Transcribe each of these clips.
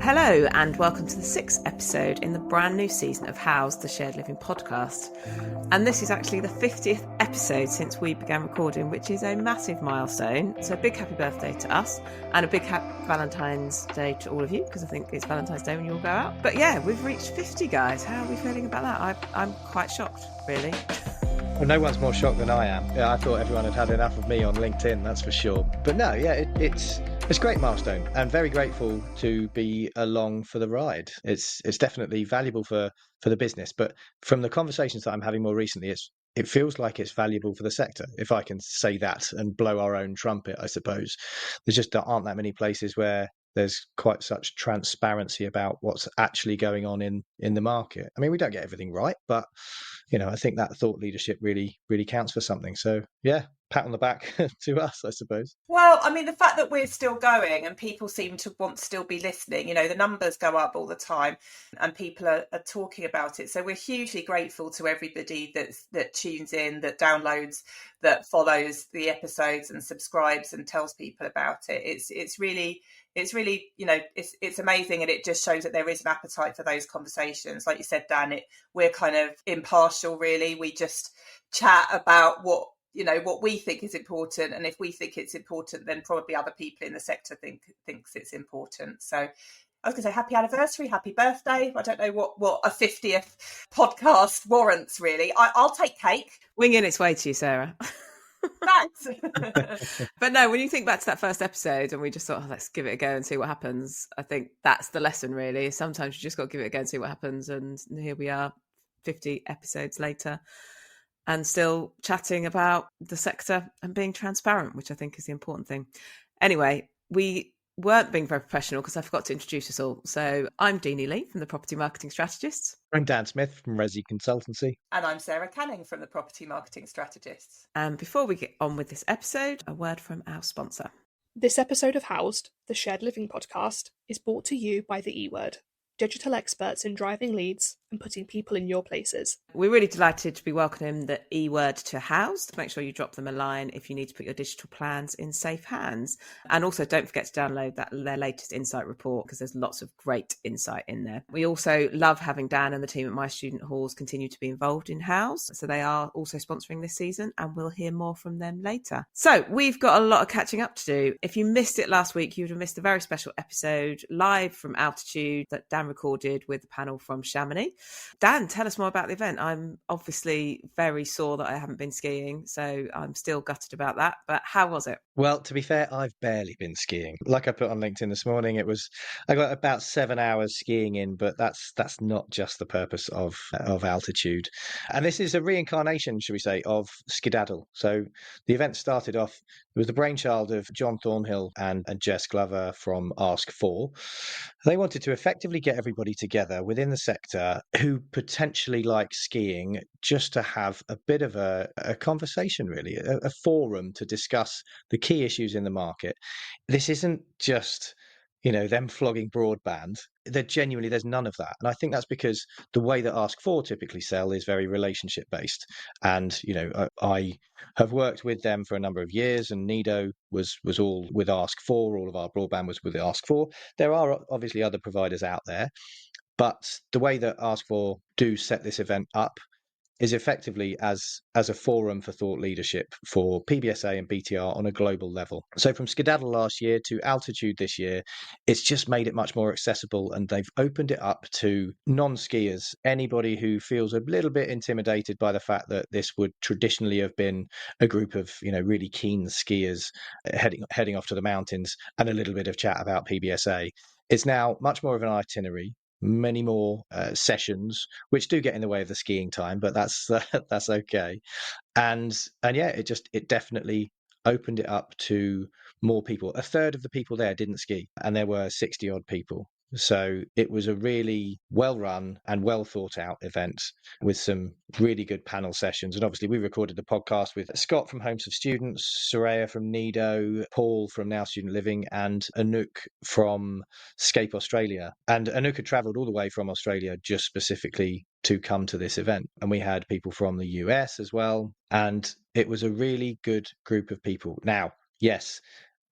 Hello and welcome to the 6th episode in the brand new season of House, the Shared Living podcast. And this is actually the 50th episode since we began recording, which is a massive milestone. So a big happy birthday to us and a big happy Valentine's Day to all of you, because I think it's Valentine's Day when you all go out. But yeah, we've reached 50, guys. How are we feeling about that? I'm quite shocked, really. Well, no one's more shocked than I am. Yeah, I thought everyone had had enough of me on LinkedIn, that's for sure. But no, yeah, it's a great milestone and very grateful to be along for the ride. It's definitely valuable for the business, but from the conversations that I'm having more recently, it feels like it's valuable for the sector, if I can say that and blow our own trumpet, I suppose. There aren't that many places where there's quite such transparency about what's actually going on in the market. I mean, we don't get everything right, but I think that thought leadership really, really counts for something. So yeah, pat on the back to us, I suppose. Well, I mean, the fact that we're still going and people seem to want to still be listening, the numbers go up all the time and people are talking about it. So we're hugely grateful to everybody that tunes in, that downloads, that follows the episodes and subscribes and tells people about it. It's really, it's amazing, and it just shows that there is an appetite for those conversations. Like you said, Dan, we're kind of impartial, really. We just chat about what we think is important, and if we think it's important, then probably other people in the sector thinks it's important. So I was going to say happy anniversary, happy birthday. I don't know what a 50th podcast warrants, really. I'll take cake. Winging its way to you, Sarah. Thanks. But no, when you think back to that first episode and we just thought, let's give it a go and see what happens, I think that's the lesson, really. Sometimes you just got to give it a go and see what happens. And here we are 50 episodes later and still chatting about the sector and being transparent, which I think is the important thing. Anyway, we weren't being very professional because I forgot to introduce us all. So I'm Deenie Lee from the Property Marketing Strategists. I'm Dan Smith from Resi Consultancy. And I'm Sarah Canning from the Property Marketing Strategists. And before we get on with this episode, a word from our sponsor. This episode of Housed, the Shared Living podcast, is brought to you by the E-Word, digital experts in driving leads and putting people in your places. We're really delighted to be welcoming the E-Word to Housed. Make sure you drop them a line if you need to put your digital plans in safe hands. And also don't forget to download their latest insight report, because there's lots of great insight in there. We also love having Dan and the team at My Student Halls continue to be involved in Housed. So they are also sponsoring this season, and we'll hear more from them later. So we've got a lot of catching up to do. If you missed it last week, you would have missed a very special episode live from altitude that Dan recorded with the panel from Chamonix. Dan, tell us more about the event. I'm obviously very sore that I haven't been skiing, so I'm still gutted about that. But how was it? Well, to be fair, I've barely been skiing. Like I put on LinkedIn this morning, I got about 7 hours skiing in, but that's not just the purpose of altitude. And this is a reincarnation, should we say, of skedaddle. So the event started off, it was the brainchild of John Thornhill and Jess Glover from Ask4. They wanted to effectively get everybody together within the sector who potentially like skiing, just to have a bit of a conversation, really, a forum to discuss the key issues in the market. This isn't just them flogging broadband. There's none of that. And I think that's because the way that Ask4 typically sell is very relationship based. And, I have worked with them for a number of years, and Nido was all with Ask4. All of our broadband was with Ask4. There are obviously other providers out there, but the way that Ask4 do set this event up is effectively as a forum for thought leadership for PBSA and BTR on a global level. So from skedaddle last year to altitude this year, it's just made it much more accessible, and they've opened it up to non-skiers, anybody who feels a little bit intimidated by the fact that this would traditionally have been a group of really keen skiers heading off to the mountains and a little bit of chat about PBSA. It's now much more of an itinerary, many more sessions, which do get in the way of the skiing time, but that's okay. And yeah, it definitely opened it up to more people. A third of the people there didn't ski, and there were 60 odd people. So it was a really well run and well thought out event with some really good panel sessions. And obviously we recorded the podcast with Scott from Homes of Students, Soraya from Nido, Paul from Now Student Living, and Anouk from Scape Australia. And Anouk had travelled all the way from Australia just specifically to come to this event. And we had people from the US as well. And it was a really good group of people. Now, yes,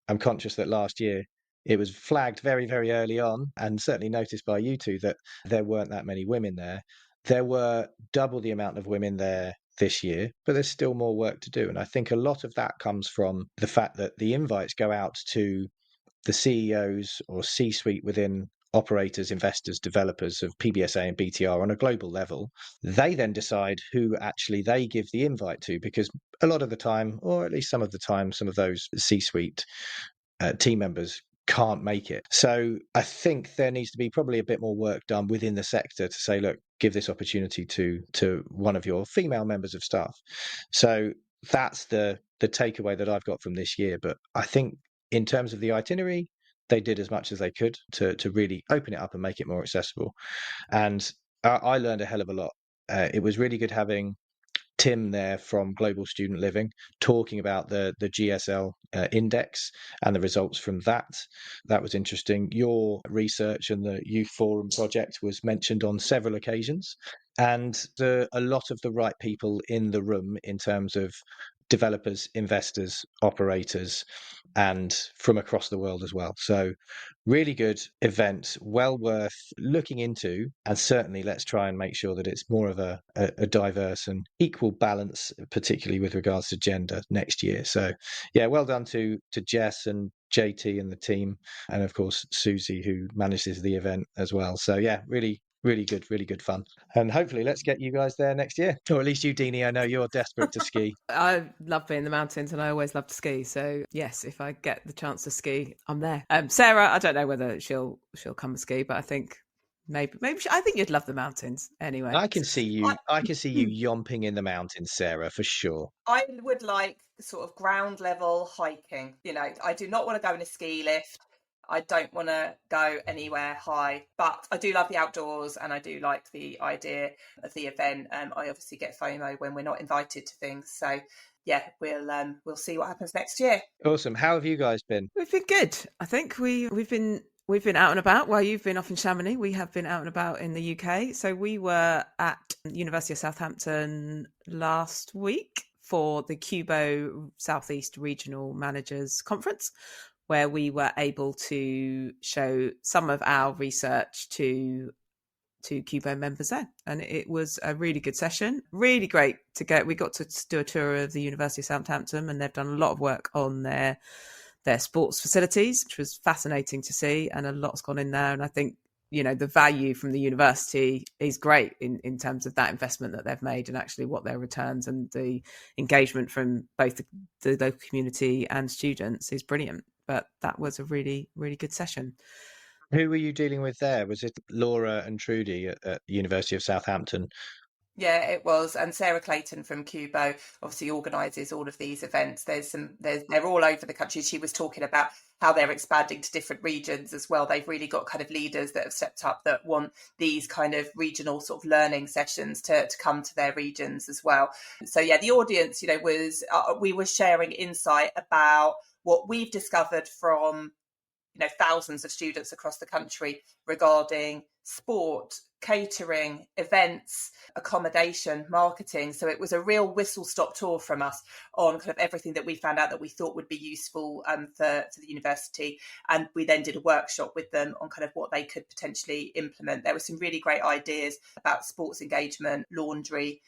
I'm conscious that last year it was flagged very, very early on, and certainly noticed by you two, that there weren't that many women there. There were double the amount of women there this year, but there's still more work to do. And I think a lot of that comes from the fact that the invites go out to the CEOs or C-suite within operators, investors, developers of PBSA and BTR on a global level. They then decide who actually they give the invite to, because a lot of the time, or at least some of the time, some of those C-suite team members can't make it. So I think there needs to be probably a bit more work done within the sector to say, look, give this opportunity to one of your female members of staff. So that's the takeaway that I've got from this year. But I think in terms of the itinerary, they did as much as they could to really open it up and make it more accessible. And I learned a hell of a lot. It was really good having Tim there from Global Student Living talking about the GSL index and the results from that. That was interesting. Your research and the Youth Forum project was mentioned on several occasions, and a lot of the right people in the room in terms of developers, investors, operators, and from across the world as well. So really good event, well worth looking into, and certainly let's try and make sure that it's more of a diverse and equal balance, particularly with regards to gender next year. So yeah, well done to Jess and JT and the team, and of course Susie, who manages the event as well. So yeah, really good fun. And hopefully let's get you guys there next year, or at least you, Deenie. I know you're desperate to ski. I love being in the mountains, and I always love to ski. So yes, if I get the chance to ski, I'm there. Sarah, I don't know whether she'll come and ski, but I think maybe I think you'd love the mountains anyway. I can see you yomping in the mountains, Sarah, for sure. I would like sort of ground level hiking. I do not want to go in a ski lift. I don't want to go anywhere high, but I do love the outdoors, and I do like the idea of the event. I obviously get FOMO when we're not invited to things. So yeah, we'll see what happens next year. Awesome. How have you guys been? We've been good. I think we've been out and about while you've been off in Chamonix. We have been out and about in the UK. So we were at University of Southampton last week for the CUBO Southeast Regional Managers Conference, where we were able to show some of our research to CUBO members there. And it was a really good session. Really great to get. We got to do a tour of the University of Southampton, and they've done a lot of work on their sports facilities, which was fascinating to see, and a lot's gone in there. And I think, the value from the university is great in terms of that investment that they've made, and actually what their returns and the engagement from both the local community and students is brilliant. But that was a really, really good session. Who were you dealing with there? Was it Laura and Trudy at the University of Southampton? Yeah, it was. And Sarah Clayton from CUBO obviously organises all of these events. They're all over the country. She was talking about how they're expanding to different regions as well. They've really got kind of leaders that have stepped up that want these kind of regional sort of learning sessions to come to their regions as well. So yeah, the audience, was we were sharing insight about what we've discovered from thousands of students across the country regarding sport, catering, events, accommodation, marketing. So it was a real whistle-stop tour from us on kind of everything that we found out that we thought would be useful for the university. And we then did a workshop with them on kind of what they could potentially implement. There were some really great ideas about sports engagement, laundry,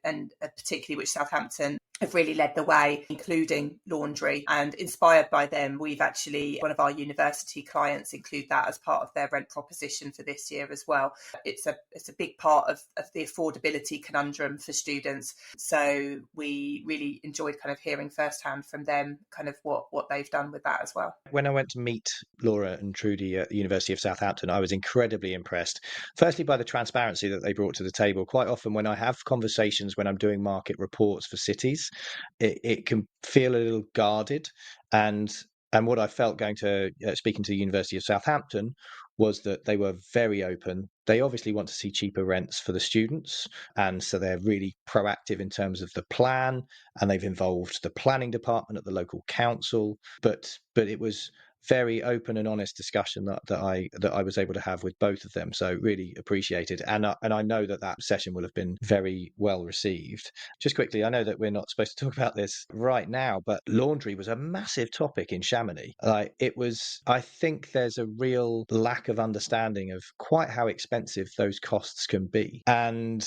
and particularly which Southampton have really led the way, including laundry. And inspired by them, we've actually, one of our university clients include that as part of their rent proposition for this year as well. It's a big part of the affordability conundrum for students. So we really enjoyed kind of hearing firsthand from them kind of what they've done with that as well. When I went to meet Laura and Trudy at the University of Southampton, I was incredibly impressed. Firstly, by the transparency that they brought to the table. Quite often when I have conversations when I'm doing market reports for cities, it can feel a little guarded. And what I felt going to speaking to the University of Southampton was that they were very open. They obviously want to see cheaper rents for the students, and so they're really proactive in terms of the plan, and they've involved the planning department at the local council. But it was very open and honest discussion that I was able to have with both of them. So really appreciated, and I know that session will have been very well received. Just quickly, I know that we're not supposed to talk about this right now, but laundry was a massive topic in Chamonix. Like, it was. I think there's a real lack of understanding of quite how expensive those costs can be, and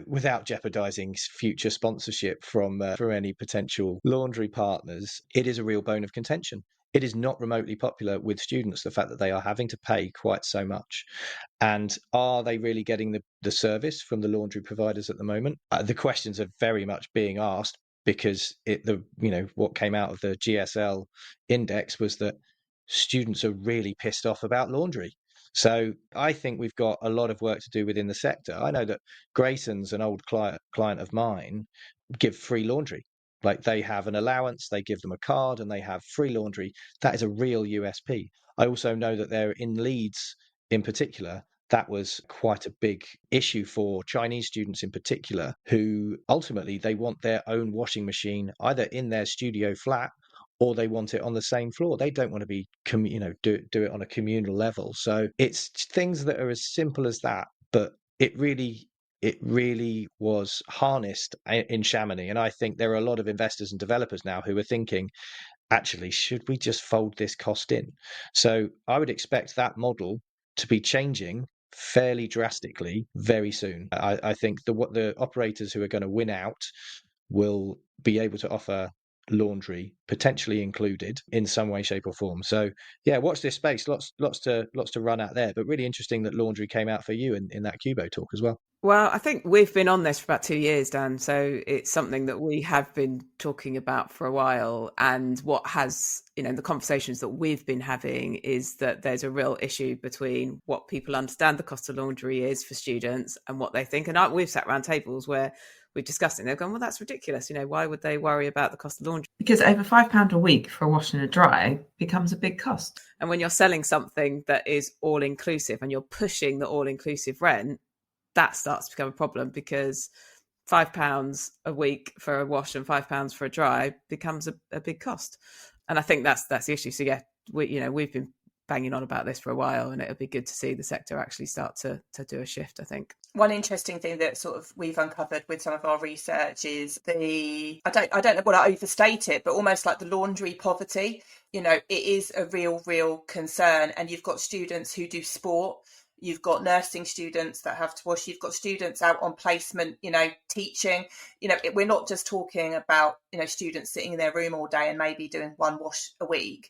without jeopardising future sponsorship from any potential laundry partners, it is a real bone of contention. It is not remotely popular with students, the fact that they are having to pay quite so much. And are they really getting the service from the laundry providers at the moment? The questions are very much being asked, because what came out of the GSL index was that students are really pissed off about laundry. So I think we've got a lot of work to do within the sector. I know that Grayson's, an old client of mine, give free laundry. Like, they have an allowance, they give them a card, and they have free laundry. That is a real USP. I also know that they're in Leeds in particular. That was quite a big issue for Chinese students in particular, who ultimately they want their own washing machine either in their studio flat, or they want it on the same floor. They don't want to be do it on a communal level. So it's things that are as simple as that, but it really was harnessed in Chamonix. And I think there are a lot of investors and developers now who are thinking, actually, should we just fold this cost in? So I would expect that model to be changing fairly drastically very soon. I think the operators who are going to win out will be able to offer laundry potentially included in some way, shape or form. So yeah, watch this space. Lots to run out there, but really interesting that laundry came out for you in that CUBO talk as well. Well, I think we've been on this for about 2 years, Dan. So it's something that we have been talking about for a while. And what has, the conversations that we've been having is that there's a real issue between what people understand the cost of laundry is for students and what they think. And we've sat around tables where we've discussed it and they've gone, well, that's ridiculous. Why would they worry about the cost of laundry? Because over £5 a week for a wash and a dry becomes a big cost. And when you're selling something that is all inclusive and you're pushing the all inclusive rent, that starts to become a problem, because £5 a week for a wash and £5 for a dry becomes a big cost. And I think that's the issue. So yeah, we've been banging on about this for a while, and it'll be good to see the sector actually start to do a shift, I think. One interesting thing that sort of we've uncovered with some of our research is I don't know what I overstate it, but almost like the laundry poverty. It is a real concern. And you've got students who do sport. You've got nursing students that have to wash. You've got students out on placement, teaching. We're not just talking about, students sitting in their room all day and maybe doing one wash a week,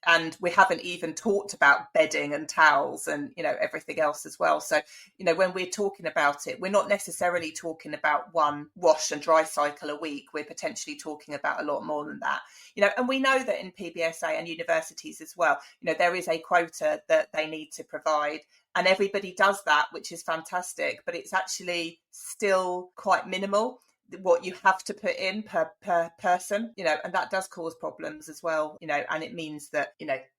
and we haven't even talked about bedding and towels and, everything else as well. So, when we're talking about it, we're not necessarily talking about one wash and dry cycle a week. We're potentially talking about a lot more than that, and we know that in PBSA and universities as well, there is a quota that they need to provide, and everybody does that, which is fantastic, but it's actually still quite minimal what you have to put in per person, and that does cause problems as well, and it means that,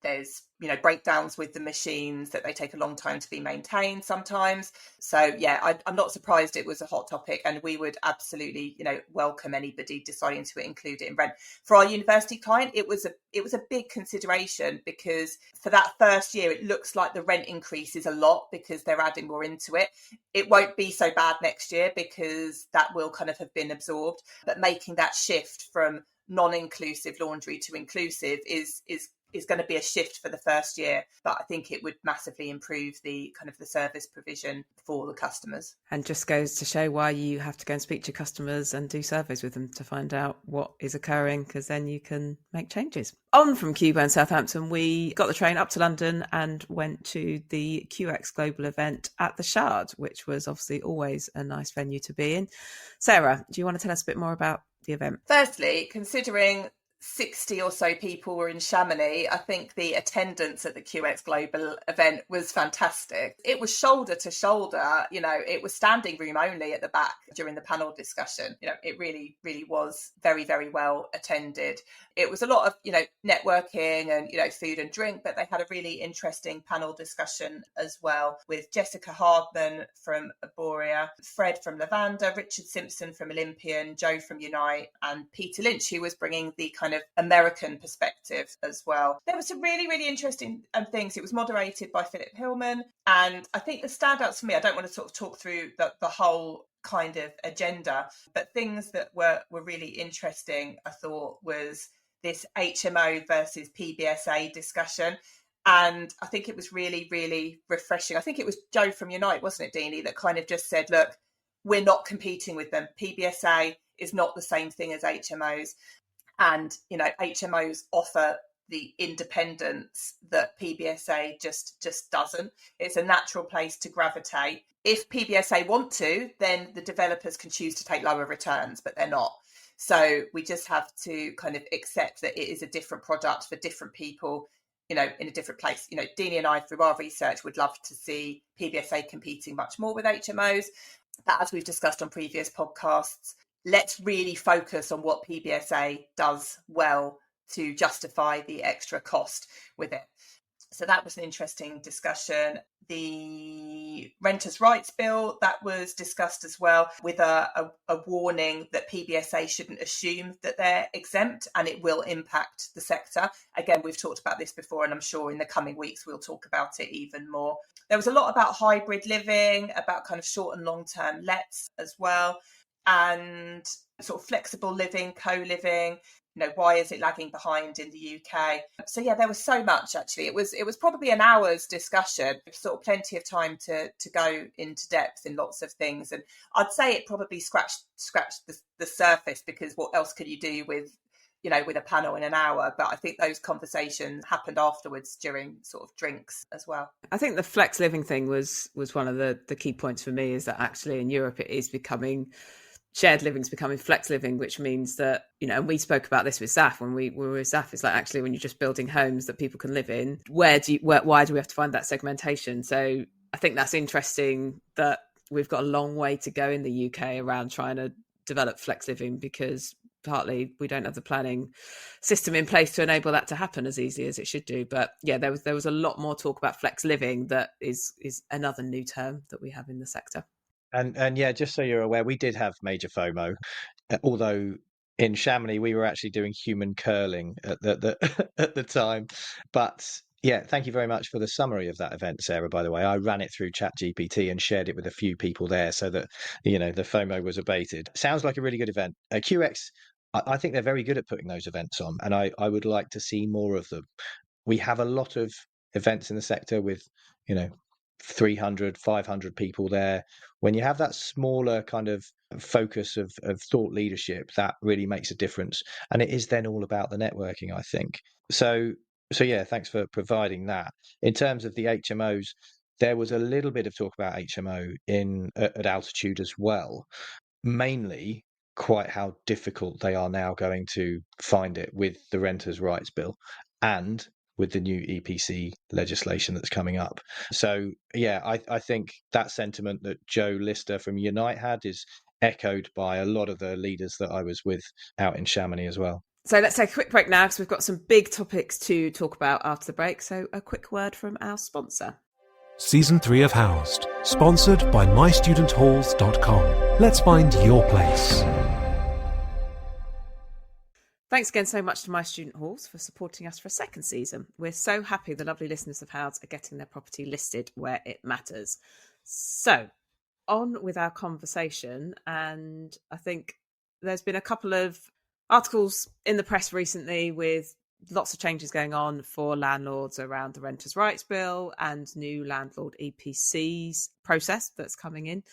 there's, breakdowns with the machines, that they take a long time to be maintained sometimes. So yeah, I'm not surprised it was a hot topic, and we would absolutely, welcome anybody deciding to include it in rent. For our university client, it was a big consideration, because for that first year, it looks like the rent increase is a lot because they're adding more into it. It won't be so bad next year because that will kind of have been absorbed, but making that shift from non-inclusive laundry to inclusive is going to be a shift for the first year, but I think it would massively improve the kind of the service provision for the customers. And just goes to show why you have to go and speak to customers and do surveys with them to find out what is occurring, because then you can make changes. On from CUBO and Southampton, we got the train up to London and went to the QX Global event at the Shard, which was obviously always a nice venue to be in. Sarah, do you want to tell us a bit more about the event? Firstly, considering 60 or so people were in Chamonix, I think the attendance at the QX Global event was fantastic. It was shoulder to shoulder, it was standing room only at the back during the panel discussion. It really was very, very well attended. It was a lot of, networking and, food and drink, but they had a really interesting panel discussion as well with Jessica Hardman from Arborea, Fred from Lavanda, Richard Simpson from Olympian, Joe from Unite, and Peter Lynch, who was bringing the kind kind of American perspective as well. There were some really, really interesting things. It was moderated by Philip Hillman. And I think the standouts for me, I don't want to sort of talk through the whole kind of agenda, but things that were really interesting, I thought, was this HMO versus PBSA discussion. And I think it was really, really refreshing. I think it was Joe from Unite, wasn't it, Deenie, that kind of just said, look, we're not competing with them. PBSA is not the same thing as HMOs. And, you know, HMOs offer the independence that PBSA just doesn't. It's a natural place to gravitate. If PBSA want to, then the developers can choose to take lower returns, but they're not. So we just have to kind of accept that it is a different product for different people, you know, in a different place. You know, Deenie and I, through our research, would love to see PBSA competing much more with HMOs. But as we've discussed on previous podcasts, let's really focus on what PBSA does well to justify the extra cost with it. So that was an interesting discussion. The Renters' Rights Bill, that was discussed as well, with a warning that PBSA shouldn't assume that they're exempt and it will impact the sector. Again, we've talked about this before, and I'm sure in the coming weeks we'll talk about it even more. There was a lot about hybrid living, about kind of short and long-term lets as well, and sort of flexible living, co-living. You know, why is it lagging behind in the UK? So yeah, there was so much actually. It was probably an hour's discussion, sort of plenty of time to go into depth in lots of things. And I'd say it probably scratched the surface, because what else could you do with, you know, with a panel in an hour? But I think those conversations happened afterwards during sort of drinks as well. I think the flex living thing was one of the key points for me, is that actually in Europe it is becoming, shared living is becoming flex living, which means that, you know, and we spoke about this with Zaf when we were with Zaf, it's like, actually, when you're just building homes that people can live in, why do we have to find that segmentation? So I think that's interesting that we've got a long way to go in the UK around trying to develop flex living, because partly we don't have the planning system in place to enable that to happen as easily as it should do. But yeah, there was a lot more talk about flex living. That is another new term that we have in the sector. And yeah, just so you're aware, we did have major FOMO, although in Chamonix we were actually doing human curling at the at the time. But yeah, thank you very much for the summary of that event, Sarah. By the way, I ran it through ChatGPT and shared it with a few people there, so that, you know, the FOMO was abated. Sounds like a really good event. QX, I think they're very good at putting those events on, and I would like to see more of them. We have a lot of events in the sector with, you know, 300, 500 people there. When you have that smaller kind of focus of thought leadership, that really makes a difference. And it is then all about the networking, I think. So yeah, thanks for providing that. In terms of the HMOs, there was a little bit of talk about HMO at altitude as well, mainly quite how difficult they are now going to find it with the Renters' Rights Bill and with the new EPC legislation that's coming up. So yeah, I think that sentiment that Joe Lister from Unite had is echoed by a lot of the leaders that I was with out in Chamonix as well. So let's take a quick break now, because we've got some big topics to talk about after the break. So a quick word from our sponsor. Season 3 of Housed, sponsored by mystudenthalls.com. Let's find your place. Thanks again so much to My Student Halls for supporting us for a second season. We're so happy the lovely listeners of Housed are getting their property listed where it matters. So, on with our conversation, and I think there's been a couple of articles in the press recently with lots of changes going on for landlords around the Renters' Rights Bill and new landlord EPCs process that's coming in.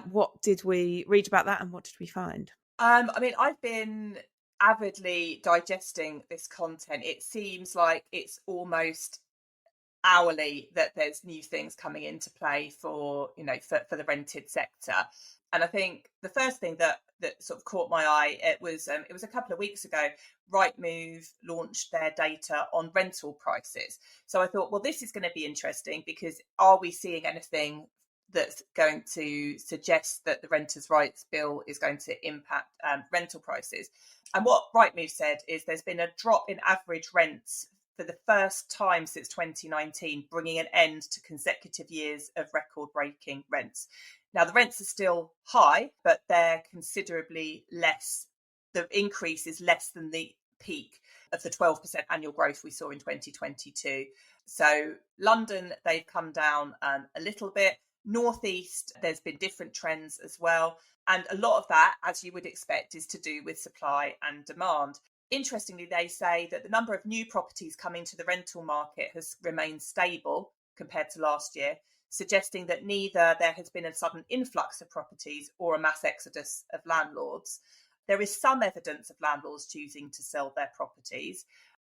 What did we read about that, and what did we find? I mean, I've been avidly digesting this content. It seems like it's almost hourly that there's new things coming into play for, you know, for the rented sector. And I think the first thing that sort of caught my eye, it was a couple of weeks ago, Rightmove launched their data on rental prices. So I thought, well, this is going to be interesting, because are we seeing anything that's going to suggest that the Renters' Rights Bill is going to impact rental prices? And what Rightmove said is there's been a drop in average rents for the first time since 2019, bringing an end to consecutive years of record-breaking rents. Now, the rents are still high, but they're considerably less. The increase is less than the peak of the 12% annual growth we saw in 2022. So London, they've come down a little bit. Northeast, there's been different trends as well. And a lot of that, as you would expect, is to do with supply and demand. Interestingly, they say that the number of new properties coming to the rental market has remained stable compared to last year, suggesting that neither there has been a sudden influx of properties or a mass exodus of landlords. There is some evidence of landlords choosing to sell their properties,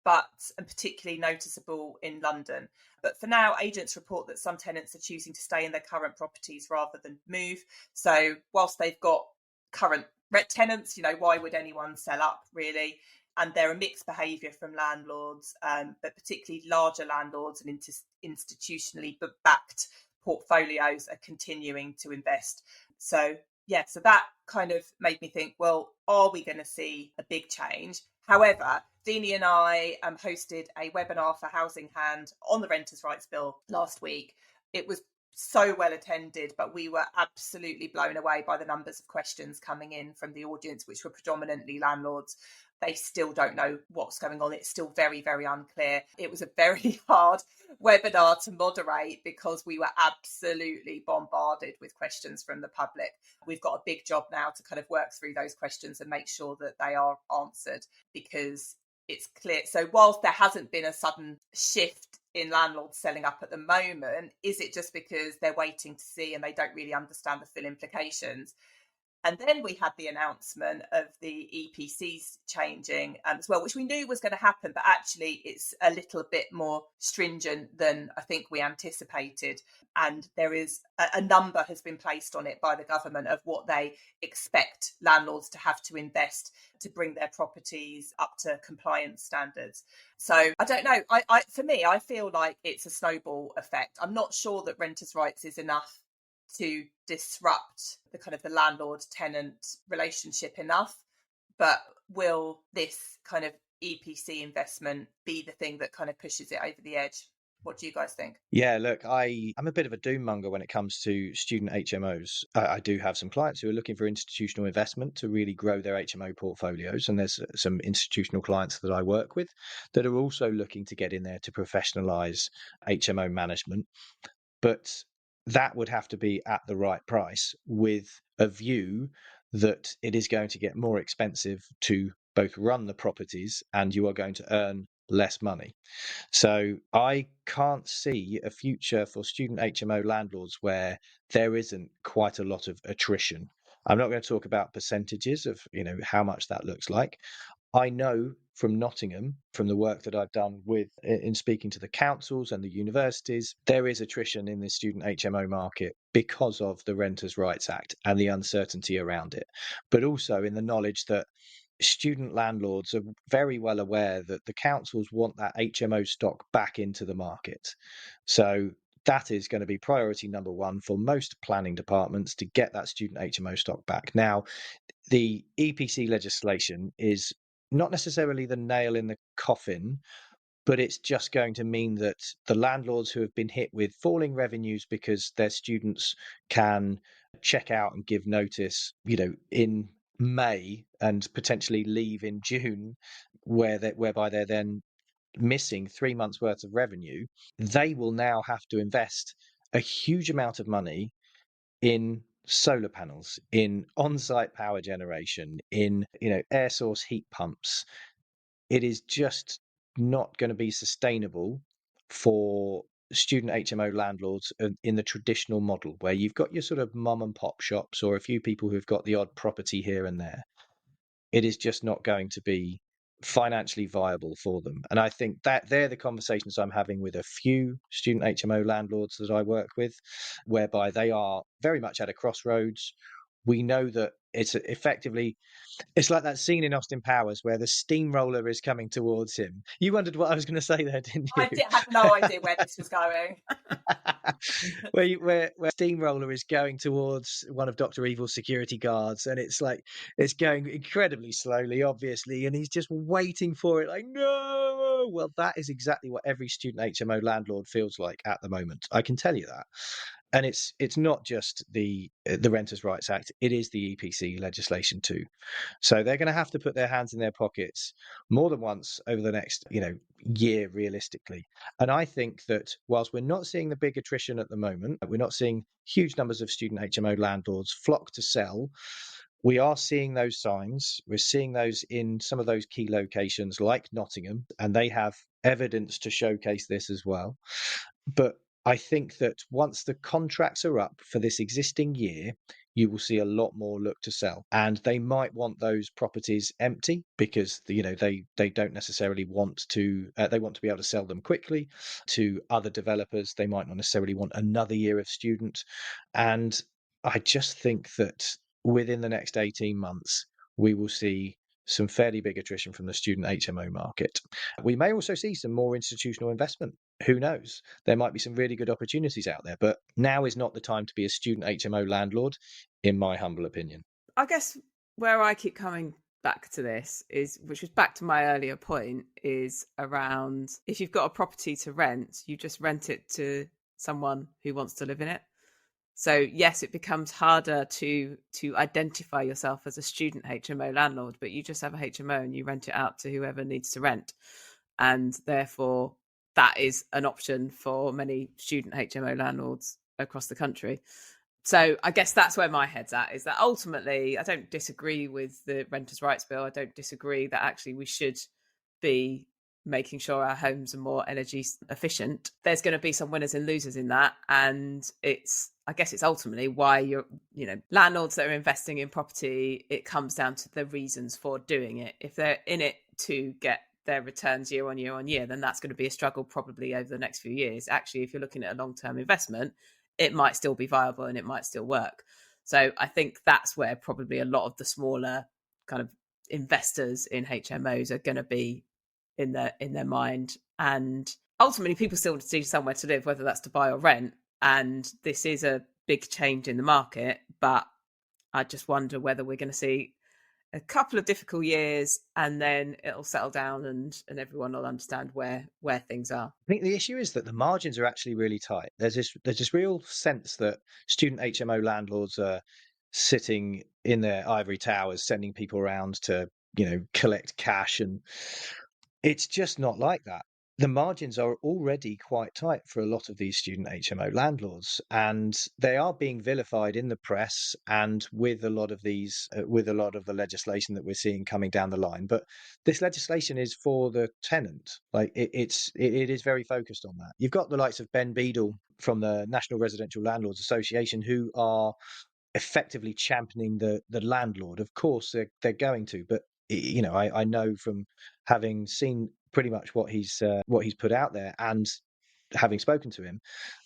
and particularly noticeable in London. But for now, agents report that some tenants are choosing to stay in their current properties rather than move. So whilst they've got current tenants, why would anyone sell up really? And there are mixed behaviour from landlords, but particularly larger landlords and institutionally backed portfolios are continuing to invest. So that kind of made me think, well, are we going to see a big change? However, Deenie and I hosted a webinar for Housing Hand on the Renters' Rights Bill last week. It was so well attended, but we were absolutely blown away by the numbers of questions coming in from the audience, which were predominantly landlords. They still don't know what's going on. It's still very, very unclear. It was a very hard webinar to moderate because we were absolutely bombarded with questions from the public. We've got a big job now to kind of work through those questions and make sure that they are answered, because it's clear. So whilst there hasn't been a sudden shift in landlords selling up at the moment, is it just because they're waiting to see and they don't really understand the full implications? And then we had the announcement of the EPCs changing as well, which we knew was going to happen, but actually it's a little bit more stringent than I think we anticipated. And there is a number has been placed on it by the government of what they expect landlords to have to invest to bring their properties up to compliance standards. So I don't know. For me, I feel like it's a snowball effect. I'm not sure that renters' rights is enough to disrupt the kind of the landlord-tenant relationship enough, but will this kind of EPC investment be the thing that kind of pushes it over the edge? What do you guys think? Yeah, look, I'm a bit of a doom monger when it comes to student HMOs. I do have some clients who are looking for institutional investment to really grow their HMO portfolios. And there's some institutional clients that I work with that are also looking to get in there to professionalize HMO management. But that would have to be at the right price, with a view that it is going to get more expensive to both run the properties and you are going to earn less money. So I can't see a future for student HMO landlords where there isn't quite a lot of attrition. I'm not going to talk about percentages of, how much that looks like. I know from Nottingham, from the work that I've done in speaking to the councils and the universities, there is attrition in the student HMO market because of the Renters' Rights Act and the uncertainty around it, but also in the knowledge that student landlords are very well aware that the councils want that HMO stock back into the market. So that is going to be priority number one for most planning departments, to get that student HMO stock back. Now, the EPC legislation is not necessarily the nail in the coffin, but it's just going to mean that the landlords who have been hit with falling revenues because their students can check out and give notice, in May and potentially leave in June, whereby they're then missing 3 months worth of revenue, they will now have to invest a huge amount of money in solar panels, in on-site power generation, in air source heat pumps. It is just not going to be sustainable for student HMO landlords in the traditional model, where you've got your sort of mum and pop shops or a few people who've got the odd property here and there. It is just not going to be financially viable for them. And I think that they're the conversations I'm having with a few student HMO landlords that I work with, whereby they are very much at a crossroads. We know that it's like that scene in Austin Powers where the steamroller is coming towards him. You wondered what I was going to say there, didn't you? I had no idea where this was going. where steamroller is going towards one of Dr. Evil's security guards, and it's going incredibly slowly, obviously, and he's just waiting for it, like, no. Well, that is exactly what every student HMO landlord feels like at the moment. I can tell you that. And it's not just the Renters' Rights Act; it is the EPC legislation too. So they're going to have to put their hands in their pockets more than once over the next, year, realistically. And I think that whilst we're not seeing the big attrition at the moment, we're not seeing huge numbers of student HMO landlords flock to sell. We are seeing those signs. We're seeing those in some of those key locations like Nottingham, and they have evidence to showcase this as well. But I think that once the contracts are up for this existing year, you will see a lot more look to sell, and they might want those properties empty because they don't necessarily want to. They want to be able to sell them quickly to other developers. They might not necessarily want another year of student, and I just think that within the next 18 months, we will see some fairly big attrition from the student HMO market. We may also see some more institutional investment. Who knows? There might be some really good opportunities out there, but now is not the time to be a student HMO landlord, in my humble opinion. I guess where I keep coming back to this is, which was back to my earlier point, is around if you've got a property to rent, you just rent it to someone who wants to live in it. So yes, it becomes harder to identify yourself as a student HMO landlord, but you just have a HMO and you rent it out to whoever needs to rent. And therefore, that is an option for many student HMO landlords across the country. So I guess that's where my head's at, is that ultimately I don't disagree with the Renters' Rights Bill. I don't disagree that actually we should be making sure our homes are more energy efficient. There's going to be some winners and losers in that. And I guess it's ultimately why landlords that are investing in property, it comes down to the reasons for doing it. If they're in it to get their returns year on year on year, then that's going to be a struggle probably over the next few years. Actually, if you're looking at a long-term investment, it might still be viable and it might still work. So I think that's where probably a lot of the smaller kind of investors in HMOs are going to be in their mind. And ultimately, people still need somewhere to live, whether that's to buy or rent. And this is a big change in the market, but I just wonder whether we're going to see a couple of difficult years and then it'll settle down and everyone will understand where things are. I think the issue is that the margins are actually really tight. There's this real sense that student HMO landlords are sitting in their ivory towers, sending people around to, collect cash, and it's just not like that. The margins are already quite tight for a lot of these student HMO landlords, and they are being vilified in the press and with a lot of the legislation that we're seeing coming down the line. But this legislation is for the tenant. Like it is very focused on that. You've got the likes of Ben Beadle from the National Residential Landlords Association who are effectively championing the landlord. Of course, they're going to, but I know from having seen pretty much what he's put out there and having spoken to him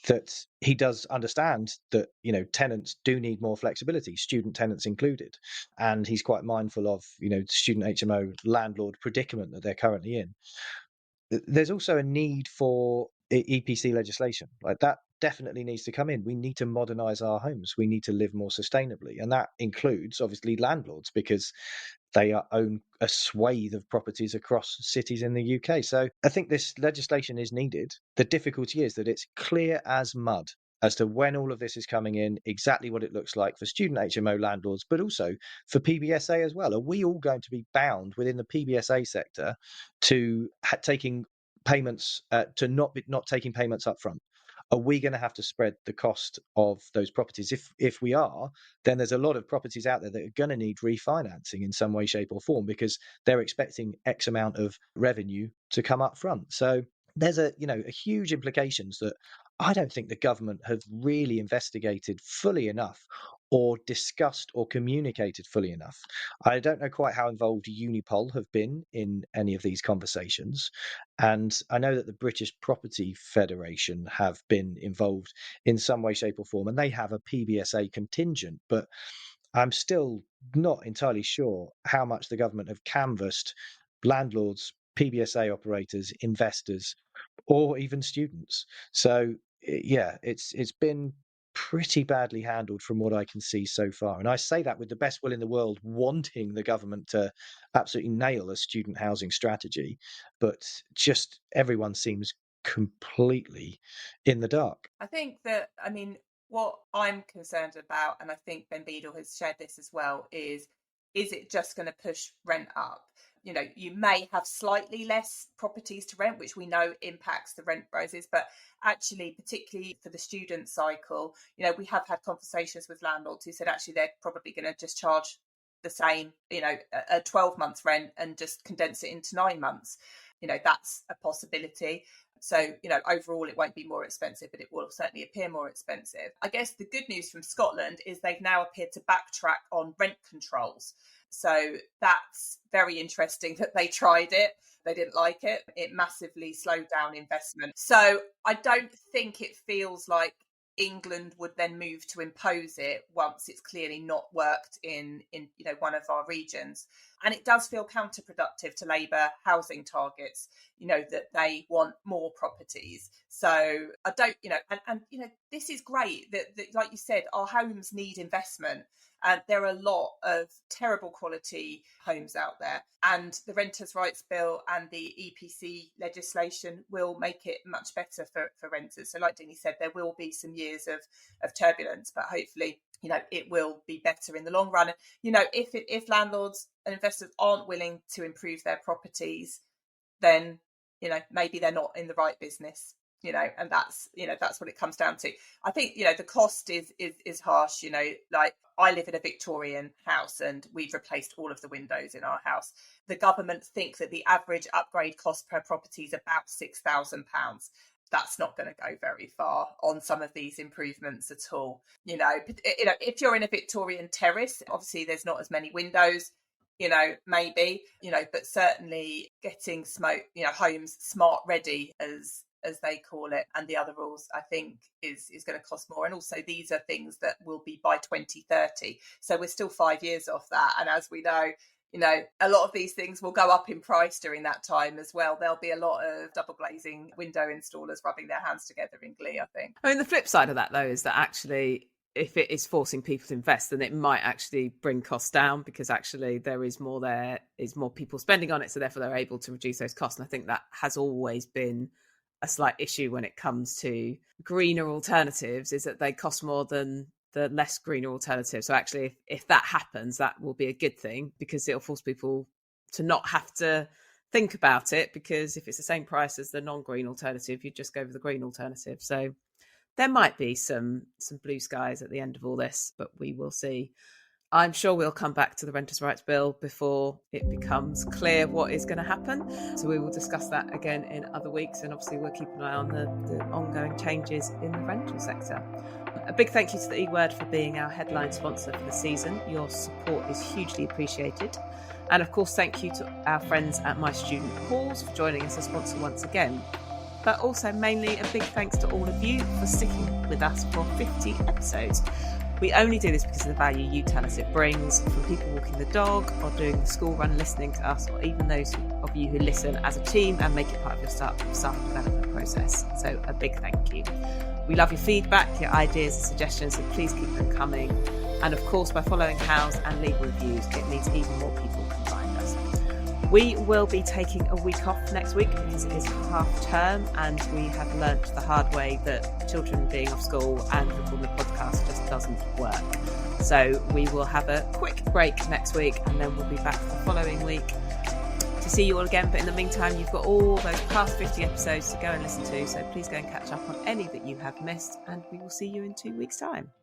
that he does understand that tenants do need more flexibility, student tenants included, and he's quite mindful of student HMO landlord predicament that they're currently in. There's also a need for EPC legislation. Like that definitely needs to come in. We need to modernize our homes. We need to live more sustainably. And that includes obviously landlords, because they own a swathe of properties across cities in the UK. So I think this legislation is needed. The difficulty is that it's clear as mud as to when all of this is coming in, exactly what it looks like for student HMO landlords, but also for PBSA as well. Are we all going to be bound within the PBSA sector to taking payments, to not taking payments up front? Are we going to have to spread the cost of those properties? If we are, then there's a lot of properties out there that are going to need refinancing in some way, shape, or form because they're expecting X amount of revenue to come up front. So there's a huge implications that I don't think the government have really investigated fully enough or discussed or communicated fully enough. I don't know quite how involved Unipol have been in any of these conversations. And I know that the British Property Federation have been involved in some way, shape, or form, and they have a PBSA contingent. But I'm still not entirely sure how much the government have canvassed landlords, PBSA operators, investors, or even students. So yeah, it's been pretty badly handled from what I can see so far. And I say that with the best will in the world, wanting the government to absolutely nail a student housing strategy, but just everyone seems completely in the dark. I think that, What I'm concerned about, and I think Ben Beadle has shared this as well, is it just going to push rent up? You know, you may have slightly less properties to rent, which we know impacts the rent rises, but actually, particularly for the student cycle, you know, we have had conversations with landlords who said actually they're probably going to just charge the same, you know, a 12 months rent and just condense it into 9 months. You know, that's a possibility. So, you know, overall, it won't be more expensive, but it will certainly appear more expensive. I guess the good news from Scotland is they've now appeared to backtrack on rent controls. So that's very interesting that they tried it. They didn't like it. It massively slowed down investment. So I don't think it feels like England would then move to impose it once it's clearly not worked in you know, one of our regions. And it does feel counterproductive to Labour housing targets, you know, that they want more properties. So I don't, you know, and you know, this is great that like you said, our homes need investment. And there are a lot of terrible quality homes out there. And the Renters' Rights Bill and the EPC legislation will make it much better for renters. So like Deenie said, there will be some years of turbulence, but hopefully, you know, it will be better in the long run. And, you know, if landlords and investors aren't willing to improve their properties, then, you know, maybe they're not in the right business. You know, and that's, you know, that's what it comes down to. I think, you know, the cost is harsh. You know, like I live in a Victorian house and we've replaced all of the windows in our house. The government think that the average upgrade cost per property is about £6,000. That's not going to go very far on some of these improvements at all. You know, if you're in a Victorian terrace, obviously there's not as many windows. You know, maybe, you know, but certainly getting homes smart ready as they call it, and the other rules, I think is going to cost more. And also these are things that will be by 2030. So we're still 5 years off that. And as we know, you know, a lot of these things will go up in price during that time as well. There'll be a lot of double glazing window installers rubbing their hands together in glee, I think. I mean, the flip side of that, though, is that actually, if it is forcing people to invest, then it might actually bring costs down because actually there is more people spending on it. So therefore they're able to reduce those costs. And I think that has always been a slight issue when it comes to greener alternatives, is that they cost more than the less greener alternatives. So actually, if that happens, that will be a good thing because it'll force people to not have to think about it, because if it's the same price as the non-green alternative, you just go with the green alternative. So there might be some blue skies at the end of all this, but we will see. I'm sure we'll come back to the Renters' Rights Bill before it becomes clear what is going to happen. So we will discuss that again in other weeks. And obviously we'll keep an eye on the ongoing changes in the rental sector. A big thank you to the E Word for being our headline sponsor for the season. Your support is hugely appreciated. And of course, thank you to our friends at My Student Halls for joining us as sponsor once again. But also mainly a big thanks to all of you for sticking with us for 50 episodes. We only do this because of the value you tell us it brings, from people walking the dog or doing the school run listening to us, or even those of you who listen as a team and make it part of your staff development process. So a big thank you. We love your feedback, your ideas and suggestions, so please keep them coming. And of course, by following House and leaving reviews, it means even more people can find us. We will be taking a week off next week because it is half term, and we have learnt the hard way that children being off school and recording the podcast just doesn't work. So we will have a quick break next week, and then we'll be back the following week to see you all again. But in the meantime, you've got all those past 50 episodes to go and listen to, so please go and catch up on any that you have missed, and we will see you in 2 weeks' time.